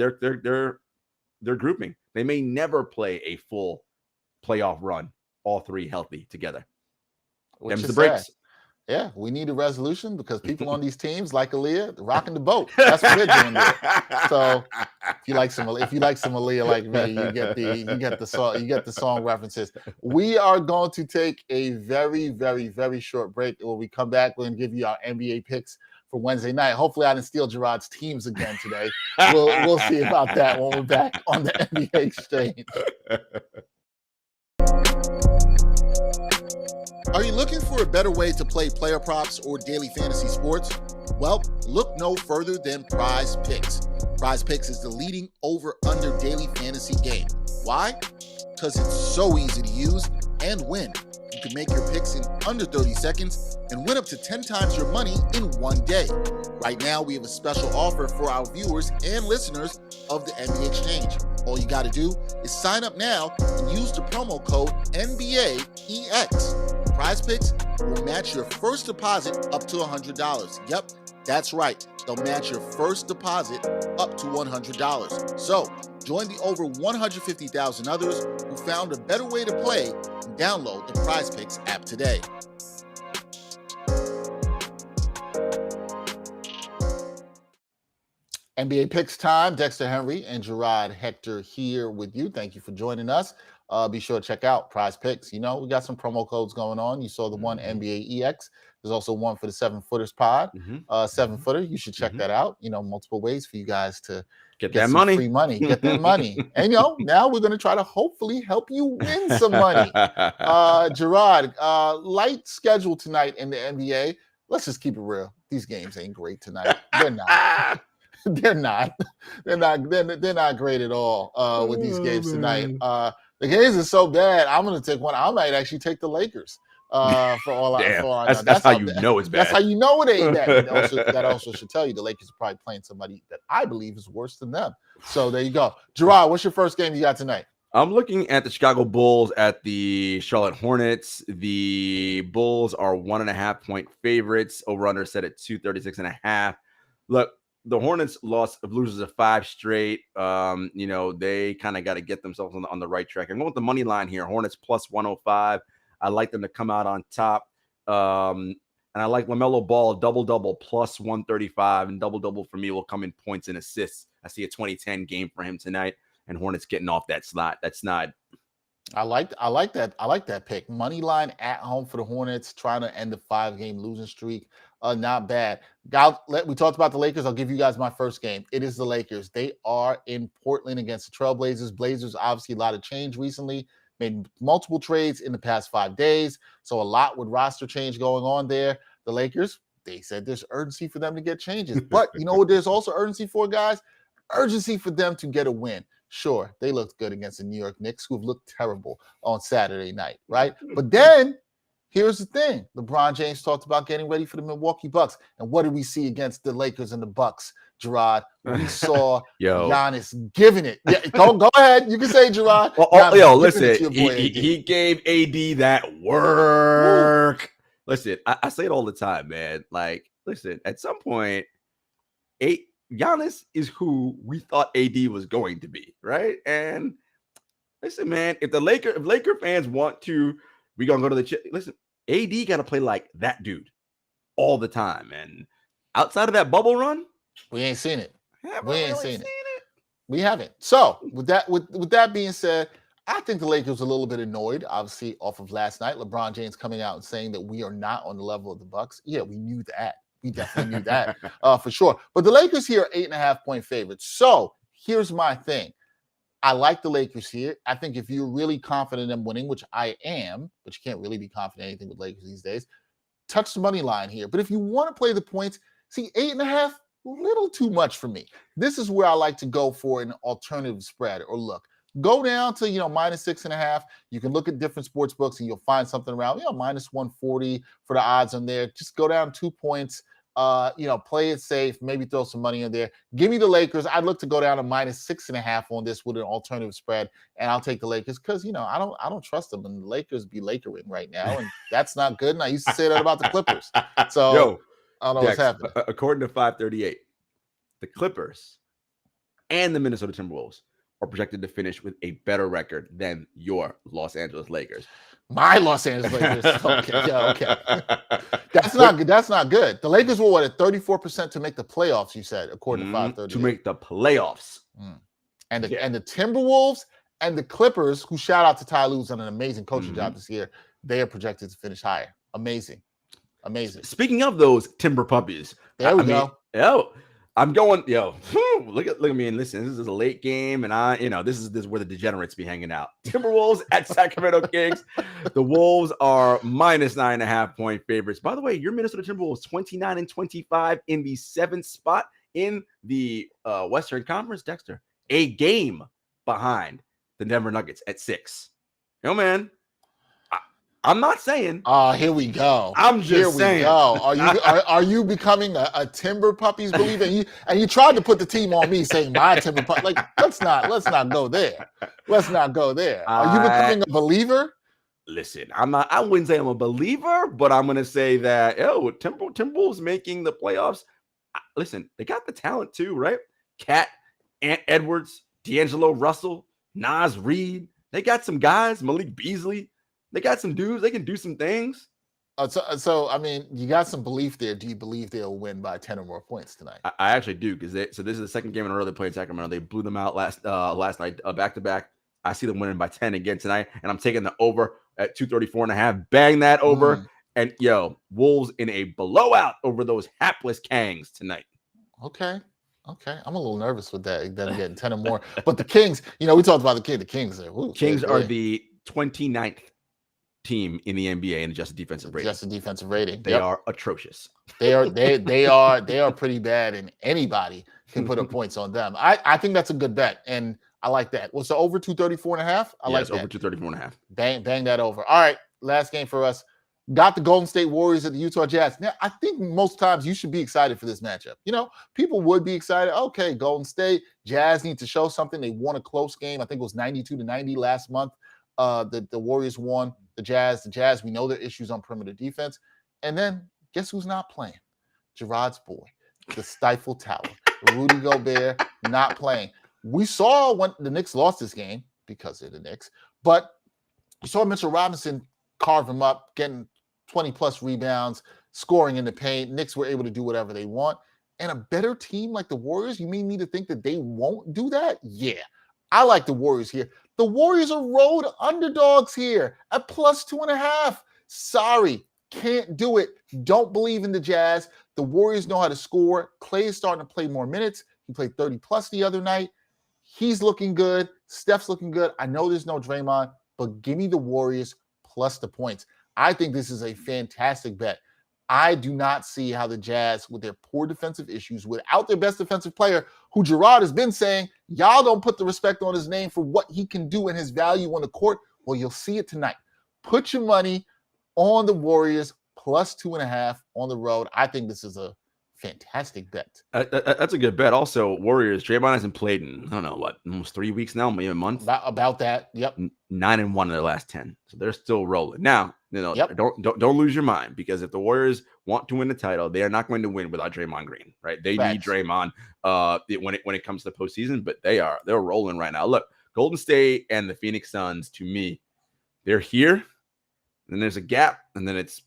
grouping. They may never play a full playoff run, all three healthy together. Them's the breaks. Yeah, we need a resolution because people on these teams like Aaliyah rocking the boat. That's what they're doing there. So if you like some Aaliyah like me, you get the song references. We are going to take a very, very, very short break. When we come back, we're going to give you our NBA picks for Wednesday night. Hopefully I didn't steal Jarod's teams again today. We'll see about that when we're back on the NBA Exchange. Are you looking for a better way to play player props or daily fantasy sports? Well, look no further than Prize Picks. Prize Picks is the leading over-under daily fantasy game. Why? Because it's so easy to use and win. You can make your picks in under 30 seconds and win up to 10 times your money in one day. Right now, we have a special offer for our viewers and listeners of the NBA Exchange. All you got to do is sign up now and use the promo code NBAEX. Prize Picks will match your first deposit up to $100. Yep, that's right. They'll match your first deposit up to $100. So, join the over 150,000 others who found a better way to play and download the Prize Picks app today. NBA Picks time. Dexter Henry and Jarod Hector here with you. Thank you for joining us. Be sure to check out Prize Picks. We got some promo codes going on. You saw the one NBA EX. There's also one for the 7 Footers pod. 7 Footer. You should check that out. Multiple ways for you guys to get that money. Free money. Get that money. And now we're going to try to hopefully help you win some money. Jarod, light schedule tonight in the NBA. Let's just keep it real. These games ain't great tonight. They're not. They're not. They're not great at all with these games tonight. The games are so bad. I'm going to take one. I might actually take the Lakers for all I know. That's how you know it's bad. That's how you know it ain't bad. That also should tell you the Lakers are probably playing somebody that I believe is worse than them. So there you go. Jarod, what's your first game you got tonight? I'm looking at the Chicago Bulls at the Charlotte Hornets. The Bulls are 1.5-point favorites. Over under set at 236.5. Look, the Hornets loses a 5 straight. They kind of got to get themselves on the right track. I'm going with the money line here. Hornets plus 105. I like them to come out on top. And I like LaMelo Ball double plus 135, and double for me will come in points and assists. I see a 20-10 game for him tonight, and Hornets getting off that slot. That's not I like that. I like that pick. Money line at home for the Hornets, trying to end the 5-game losing streak. Not bad. We talked about the Lakers. I'll give you guys my first game. It is the Lakers. They are in Portland against the Trailblazers. Blazers, obviously a lot of change recently. Made multiple trades in the past 5 days. So a lot with roster change going on there. The Lakers, they said there's urgency for them to get changes. But you know what there's also urgency for, guys? Urgency for them to get a win. Sure, they looked good against the New York Knicks, who have looked terrible on Saturday night, right? But then, here's the thing. LeBron James talked about getting ready for the Milwaukee Bucks. And what did we see against the Lakers and the Bucks, Jarod? We saw Giannis giving it. Yeah, go ahead. You can say, Jarod. Well, listen, he gave AD that work. Woo. Listen, I say it all the time, man. Like, listen, at some point, Giannis is who we thought AD was going to be, right? And listen, man, if Laker fans want to, we're gonna go to the listen. AD got to play like that dude all the time, and outside of that bubble run, we ain't seen it. We ain't seen it. We haven't. So with that being said, I think the Lakers are a little bit annoyed, obviously, off of last night. LeBron James coming out and saying that we are not on the level of the Bucks. Yeah, we knew that. We definitely knew that for sure. But the Lakers here are 8.5-point favorites. So here's my thing. I like the Lakers here. I think if you're really confident in them winning, which I am, but you can't really be confident in anything with Lakers these days, touch the money line here. But if you want to play the points, see, 8.5, a little too much for me. This is where I like to go for an alternative spread or look. Go down to, minus 6.5. You can look at different sports books and you'll find something around, minus 140 for the odds on there. Just go down 2 points. Play it safe, maybe throw some money in there. Give me the Lakers. I'd look to go down to minus 6.5 on this with an alternative spread, and I'll take the Lakers because I don't trust them, and the Lakers be Lakering right now, and that's not good. And I used to say that about the Clippers. So I don't know what's happening. According to 538, the Clippers and the Minnesota Timberwolves are projected to finish with a better record than your Los Angeles Lakers. My Los Angeles Lakers. Okay. That's not good. That's not good. The Lakers were at 34% to make the playoffs, you said, according to 538. To make the playoffs. And the Timberwolves and the Clippers, who shout out to Ty Lue's done an amazing coaching job this year, they are projected to finish higher. Amazing. Speaking of those Timber puppies. There we go. I'm going, look at me and listen, this is a late game, and this is where the degenerates be hanging out. Timberwolves at Sacramento Kings. The Wolves are minus 9.5-point favorites. By the way, your Minnesota Timberwolves 29-25 in the 7th spot in the Western Conference, Dexter. A game behind the Denver Nuggets at 6. Man. I'm not saying. Here we go. I'm just saying. We go. Are you becoming a Timber Puppies believer? And you tried to put the team on me saying my Timber Puppies. Like, let's not go there. Let's not go there. Are you becoming a believer? Listen, I wouldn't say I'm a believer, but I'm gonna say that Timberwolves making the playoffs. Listen, they got the talent too, right? Cat, Ant Edwards, D'Angelo Russell, Naz Reid. They got some guys. Malik Beasley. They got some dudes. They can do some things. So I mean, you got some belief there. Do you believe they'll win by 10 or more points tonight? I actually do, because this is the second game in a row they played Sacramento. They blew them out last night, back to back. I see them winning by 10 again tonight, and I'm taking the over at 234.5. Bang that over, and Wolves in a blowout over those hapless Kangs tonight. Okay. I'm a little nervous with that. Them getting 10 or more, but the Kings. We talked about the Kings there. Kings are the 29th team in the NBA in adjusted defensive rating. They are atrocious. They are pretty bad, and anybody can put up points on them. I think that's a good bet, and I like that. What's the over 234.5? I like that. Over 234.5. Bang that over. All right, last game for us. Got the Golden State Warriors at the Utah Jazz. Now, I think most times you should be excited for this matchup. People would be excited. Okay, Golden State, Jazz need to show something. They won a close game. I think it was 92-90 last month. The Warriors won. The Jazz, we know their issues on perimeter defense. And then guess who's not playing? Jarod's boy, the Stifle Tower, Rudy Gobert, not playing. We saw when the Knicks lost this game because they're the Knicks, but you saw Mitchell Robinson carve him up, getting 20-plus rebounds, scoring in the paint. Knicks were able to do whatever they want. And a better team like the Warriors, you mean me to think that they won't do that? Yeah. I like the Warriors here. The Warriors are road underdogs here at +2.5. Sorry, can't do it. Don't believe in the Jazz. The Warriors know how to score. Klay is starting to play more minutes. He played 30 plus the other night. He's looking good. Steph's looking good. I know there's no Draymond, but give me the Warriors plus the points. I think this is a fantastic bet. I do not see how the Jazz, with their poor defensive issues, without their best defensive player, who Jarod has been saying, y'all don't put the respect on his name for what he can do and his value on the court. Well, you'll see it tonight. Put your money on the Warriors +2.5 on the road. I think this is a fantastic bet. That's a good bet. Also, Warriors, Draymond hasn't played in, I don't know, what, almost 3 weeks now, maybe a month? About that, yep. 9-1 in their last 10. So they're still rolling. Now, Yep. don't lose your mind, because if the Warriors want to win the title, they are not going to win without Draymond Green, right? They need Draymond when it comes to the postseason, but they're rolling right now. Look, Golden State and the Phoenix Suns, to me, they're here, then there's a gap, and then it's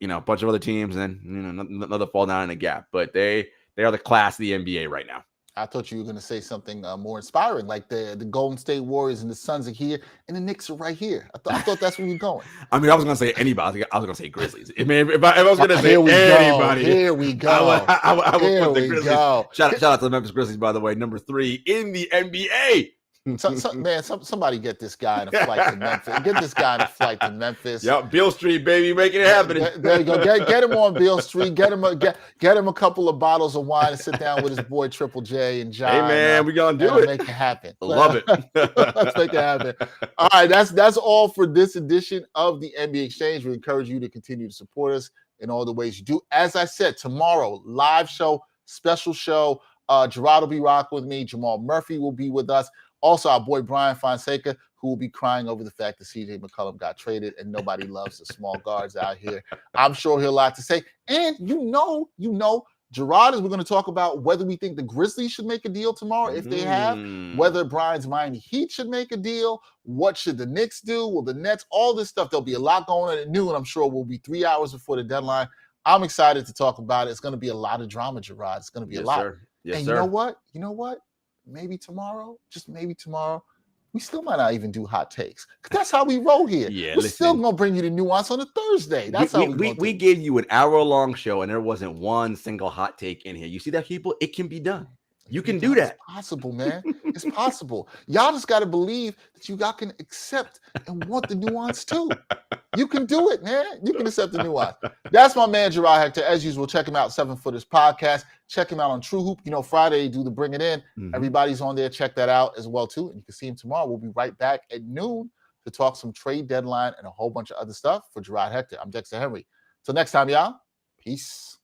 a bunch of other teams, and then another fall down in a gap. But they are the class of the NBA right now. I thought you were going to say something more inspiring, like the Golden State Warriors and the Suns are here, and the Knicks are right here. I thought that's where we were going. I mean, I was going to say anybody. I was going to say Grizzlies. I mean, if I was going to say anybody, here we go. I would put the Grizzlies. Go. Shout out to the Memphis Grizzlies, by the way, number 3 in the NBA. Somebody get this guy in a flight to Memphis. Get this guy in a flight to Memphis. Yep, Beale Street, baby, making it happen. There you go. Get him on Beale Street. Get him a couple of bottles of wine and sit down with his boy Triple J and John. Hey man, we gonna do it. Make it happen. Love it. Let's make it happen. All right, that's all for this edition of the NBA Exchange. We encourage you to continue to support us in all the ways you do. As I said, tomorrow live show, special show. Jarod will be rocking with me. Jamal Murphy will be with us. Also, our boy Brian Fonseca, who will be crying over the fact that CJ McCollum got traded and nobody loves the small guards out here. I'm sure he'll have a lot to say. And Jarod, we're going to talk about whether we think the Grizzlies should make a deal tomorrow, if they have, whether Brian's Miami Heat should make a deal, what should the Knicks do, will the Nets, all this stuff. There'll be a lot going on at noon. I'm sure we'll be 3 hours before the deadline. I'm excited to talk about it. It's going to be a lot of drama, Jarod. It's going to be a lot. Sir. Yes, and sir. You know what? Maybe tomorrow, just maybe tomorrow, we still might not even do hot takes. That's how we roll here. Yeah, we're still going to bring you the nuance on a Thursday. That's how we gave you an hour-long show, and there wasn't one single hot take in here. You see that, people? It can be done. You can do that. It's possible, man. It's possible. Y'all just got to believe that you got can accept and want the nuance too. You can do it, man. You can accept the nuance. That's my man, Jarod Hector. As usual, check him out, 7 Footers Podcast. Check him out on True Hoop. Friday, do the Bring It In. Mm-hmm. Everybody's on there. Check that out as well, too. And you can see him tomorrow. We'll be right back at noon to talk some trade deadline and a whole bunch of other stuff. For Jarod Hector, I'm Dexter Henry. Till next time, y'all. Peace.